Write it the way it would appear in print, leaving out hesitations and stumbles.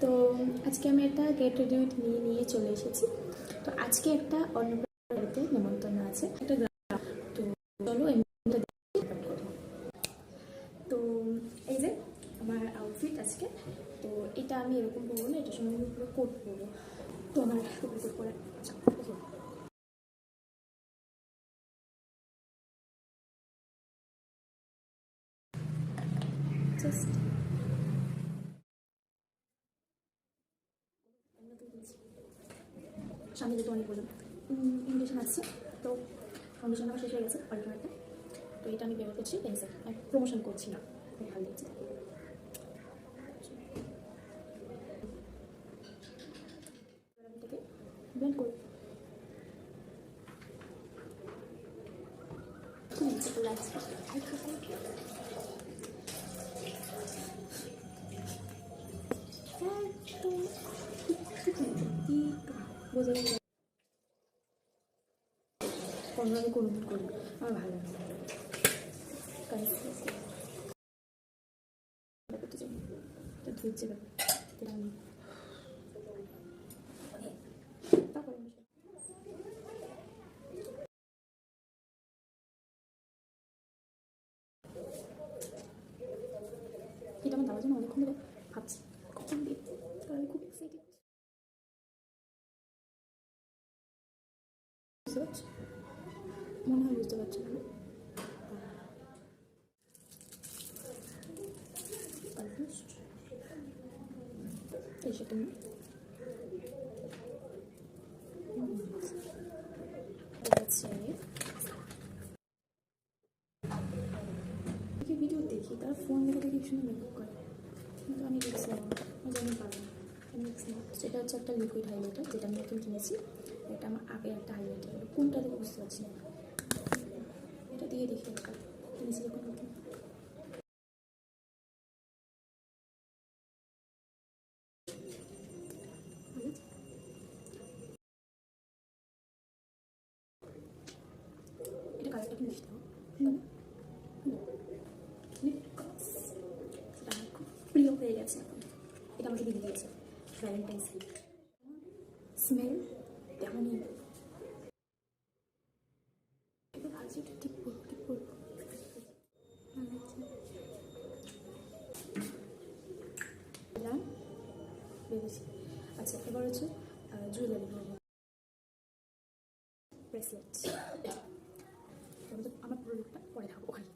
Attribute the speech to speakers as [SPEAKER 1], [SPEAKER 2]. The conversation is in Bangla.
[SPEAKER 1] তো আজকে আমি একটা গেট রেডি উইথ মি নিয়ে চলে এসেছি। তো আজকে একটা অন্য বাড়িতে নেমন্তন্ন আছে, একটা গ্রাম। তো চলো তো এই যে আমার আউটফিট আজকে। তো এটা আমি এরকম পরবো না, এটার সঙ্গে আমি পুরো কোট পরবো। তো আমার কোট পরে জাস্ট সামনে যেহেতু অনেক বললাম ইনভিটেশন আসছে, তো ফাউন্ডেশন আমার শেষ হয়ে গেছে অল্টারনেটে। তো এটা আমি ব্যবহার করছি পেন্সিল, আমি প্রমোশন করছি না, খুব ভালো লাগছে। এটাকে ব্লেন্ড করি, খুব ইচ্ছে করে লাগছে। বোঝা যায় কোনোভাবে কোনো করি, আমার ভালো লাগে কাজ করতে চাই। তো ধুচ্ছে ব্যাপার আমি তারপরে এটা আমার দেওয়ার জন্য অনেকক্ষণ ধরে ভাবছি কখন দিই, কারণ আমি খুব এক্সাইটেড। মনে হয় বুঝতে পারছি না। এই সেটা ভিডিও দেখি, তারা ফোন দেখে দেখে ভীষণ মেকআপ করে, কিন্তু আমি রিক্স নেব না, আমি পারবো না, আমি রিক্স নেব। সেটা হচ্ছে একটা লিকুইড হাইলাইটার, যেটা আমি নতুন কিনেছি। এটা আমার আগে একটা হাইলাইটার, কোনটা দেখে বুঝতে পারছি না, এটা দিয়ে দেখি একটা কিনেছি যখন নতুন। এটা কালারটা কি মিশতে হবে, সেটা আমার খুব প্রিয় হয়ে গেছে এখন। এটা আমাকে দিয়ে দিয়েছে ভ্যালেন্টাইন্স ডে, স্মেল তেমনই। এটা ভাবছি এটা ঠিক করবো, ঠিক করবো, ভালো লাগছে। ভেবেছি। আচ্ছা, এবার হচ্ছে জুয়েলারি ব্রেসলেট। আমার পুরো লুকটা পরে থাকবো ওখানে।